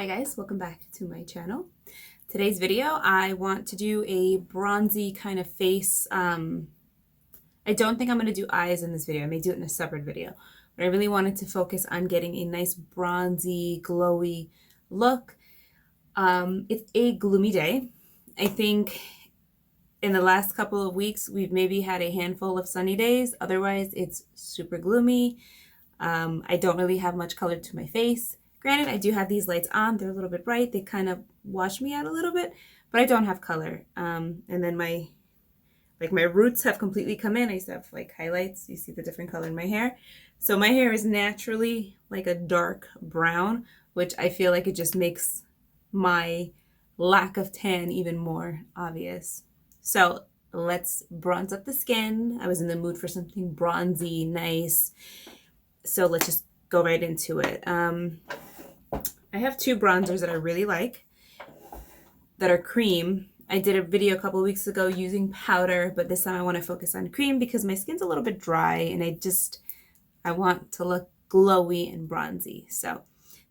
Hi guys, welcome back to my channel. Today's video, I want to do a bronzy kind of face. I don't think I'm going to do eyes in this video. I may do it in a separate video. But I really wanted to focus on getting a nice bronzy, glowy look. It's a gloomy day. I think in the last couple of weeks, we've maybe had a handful of sunny days. Otherwise, it's super gloomy. I don't really have much color to my face. Granted, I do have these lights on. They're a little bit bright. They kind of wash me out a little bit, but I don't have color. And then my roots have completely come in. I used to have like highlights. You see the different color in my hair. So my hair is naturally like a dark brown, which I feel like it just makes my lack of tan even more obvious. So let's bronze up the skin. I was in the mood for something bronzy, nice. So let's just go right into it. I have two bronzers that I really like that are cream. I did a video a couple of weeks ago using powder, but this time I want to focus on cream because my skin's a little bit dry and I want to look glowy and bronzy. So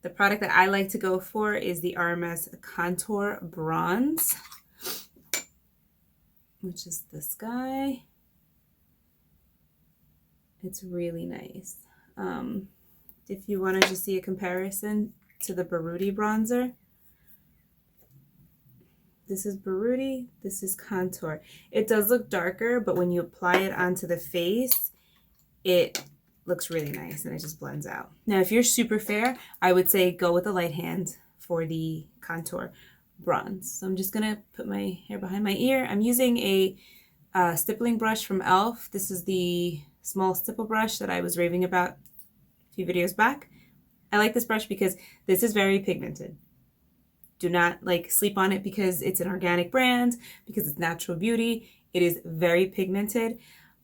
the product that I like to go for is the RMS Contour Bronze, which is this guy. It's really nice. If you want to just see a comparison to the Buruti bronzer, this is Buruti, this is Contour. It does look darker, but when you apply it onto the face, it looks really nice and it just blends out. Now, if you're super fair, I would say go with a light hand for the Contour Bronze. So I'm just gonna put my hair behind my ear. I'm using a stippling brush from E.L.F. This is the small stipple brush that I was raving about a few videos back. I like this brush because this is very pigmented. Do not sleep on it because it's an organic brand, because it's natural beauty. It is very pigmented,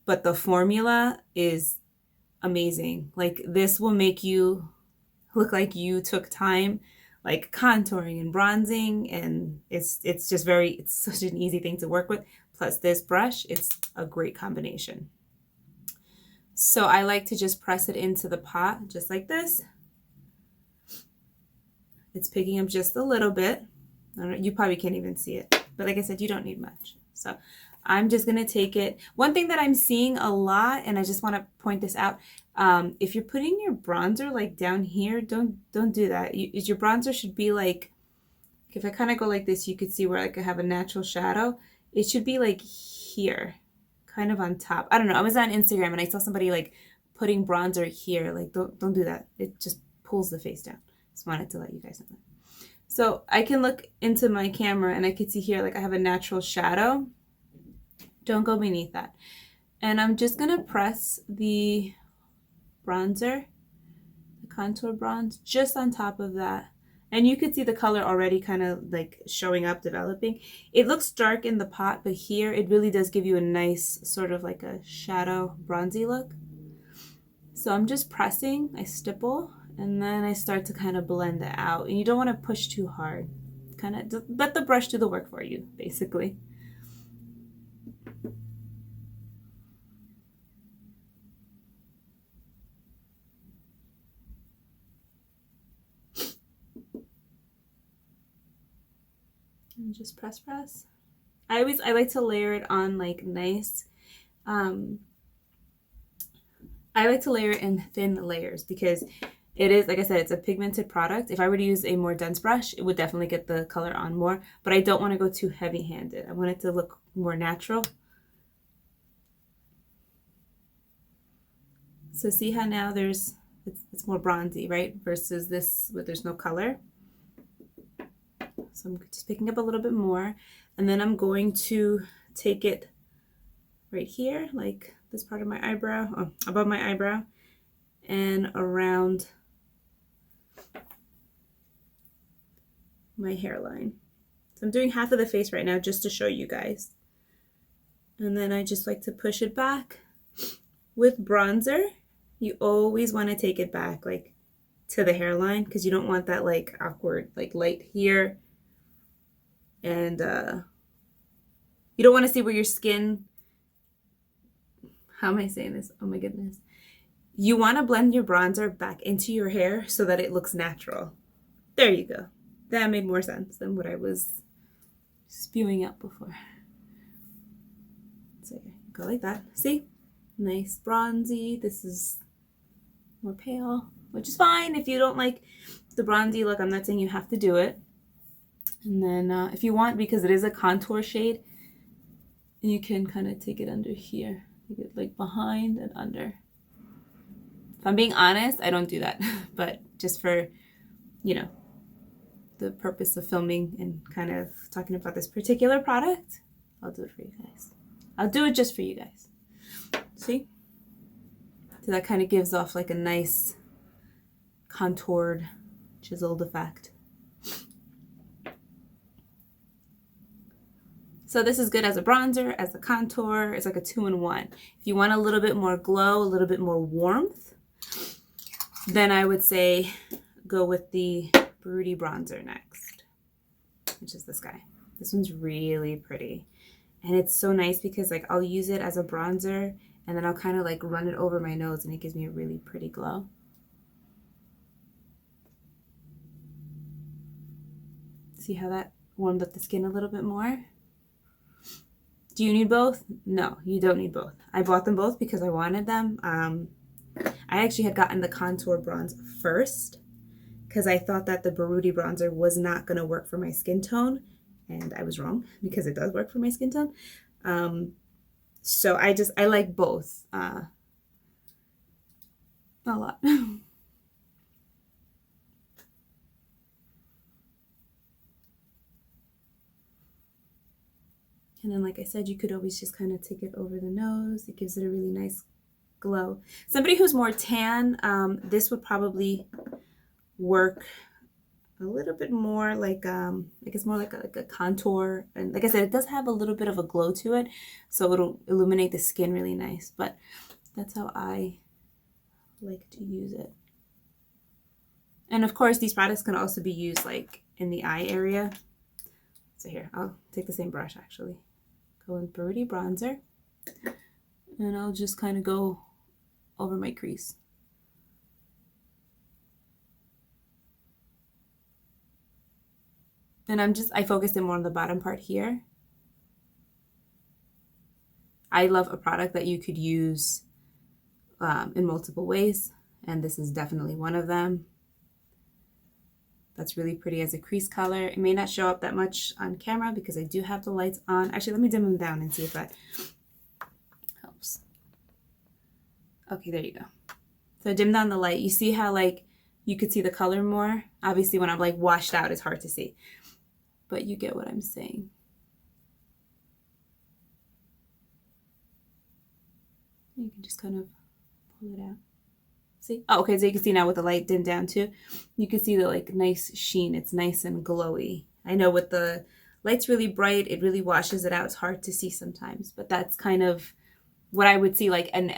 but the formula is amazing. Like, this will make you look like you took time like contouring and bronzing, and it's such an easy thing to work with. Plus this brush, it's a great combination. So I like to just press it into the pot just like this. It's picking up just a little bit. I don't know, you probably can't even see it, but like I said, you don't need much. So I'm just gonna take it. One thing that I'm seeing a lot, and I just want to point this out, if you're putting your bronzer like down here, don't do that. Your bronzer should be like, if I kind of go like this, you could see where I have a natural shadow. It should be like here, kind of on top. I don't know. I was on Instagram and I saw somebody like putting bronzer here. Like, don't do that. It just pulls the face down. Just wanted to let you guys know that. So I can look into my camera and I can see here like I have a natural shadow. Don't go beneath that. And I'm just gonna press the bronzer, the contour bronze, just on top of that. And you could see the color already kind of like showing up, developing. It looks dark in the pot, but here it really does give you a nice sort of like a shadow bronzy look. So I'm just pressing, I stipple, and then I start to kind of blend it out. And you don't want to push too hard. Kind of let the brush do the work for you, basically. And just press. I like to layer it on like nice. I like to layer it in thin layers because it is, like I said, it's a pigmented product. If I were to use a more dense brush, it would definitely get the color on more, but I don't want to go too heavy-handed. I want it to look more natural. So see how now it's more bronzy, right? Versus this where there's no color. So I'm just picking up a little bit more, and then I'm going to take it right here, like this part of my eyebrow, above my eyebrow, and around my hairline. So I'm doing half of the face right now just to show you guys. And then I just like to push it back. With bronzer, you always want to take it back like to the hairline because you don't want that like awkward like light here. And you don't want to see where your skin, how am I saying this? Oh my goodness. You want to blend your bronzer back into your hair so that it looks natural. There you go. that made more sense than what I was spewing out before. So yeah, go like that. See? Nice bronzy. This is more pale, which is fine if you don't like the bronzy look. I'm not saying you have to do it. And then if you want, because it is a contour shade, you can kind of take it under here. Take it like behind and under. If I'm being honest, I don't do that. But just for, you know, the purpose of filming and kind of talking about this particular product, I'll do it for you guys. I'll do it just for you guys. See? So that kind of gives off like a nice contoured, chiseled effect. So this is good as a bronzer, as a contour. It's like a 2-in-1. If you want a little bit more glow, a little bit more warmth, then I would say go with the Buruti bronzer next, which is this guy. This one's really pretty. And it's so nice because like I'll use it as a bronzer and then I'll kind of like run it over my nose and it gives me a really pretty glow. See how that warmed up the skin a little bit more? Do you need both? No, you don't need both. I bought them both because I wanted them. I actually had gotten the contour bronze first because I thought that the Buruti bronzer was not going to work for my skin tone. And I was wrong because it does work for my skin tone. So I like both a lot. And then, like I said, you could always just kind of take it over the nose. It gives it a really nice glow. Somebody who's more tan, this would probably work a little bit more like, I guess more like a contour. And like I said, it does have a little bit of a glow to it, so it'll illuminate the skin really nice. But that's how I like to use it. And of course, these products can also be used like in the eye area. So here, I'll take the same brush actually. Go in Buruti bronzer, and I'll just kind of go over my crease. And I focused it more on the bottom part here. I love a product that you could use in multiple ways, and this is definitely one of them. That's really pretty as a crease color. It may not show up that much on camera because I do have the lights on. Actually, let me dim them down and see if that helps. Okay, there you go. So dim down the light. You see how like you could see the color more? Obviously, when I'm like washed out, it's hard to see. But you get what I'm saying. You can just kind of pull it out. See? Oh, okay, so you can see now with the light dimmed down too, you can see the like nice sheen. It's nice and glowy. I know with the light's really bright, it really washes it out. It's hard to see sometimes, but that's kind of what I would see like, and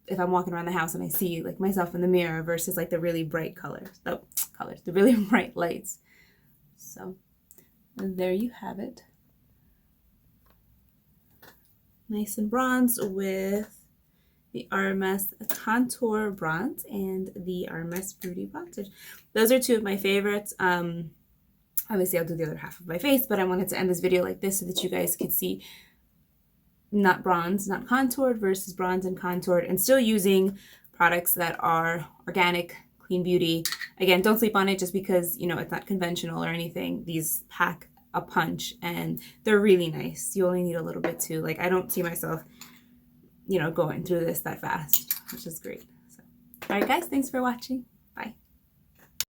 if I'm walking around the house and I see like myself in the mirror versus like the really bright the really bright lights. So there you have it. Nice and bronze with the RMS Contour Bronze and the RMS Buruti Bronzer. Those are two of my favorites. Obviously, I'll do the other half of my face, but I wanted to end this video like this so that you guys could see not bronze, not contoured versus bronze and contoured, and still using products that are organic, clean beauty. Again, don't sleep on it just because, you know, it's not conventional or anything. These pack a punch and they're really nice. You only need a little bit too. Like, I don't see myself, you know, going through this that fast, which is great. So, all right, guys, thanks for watching.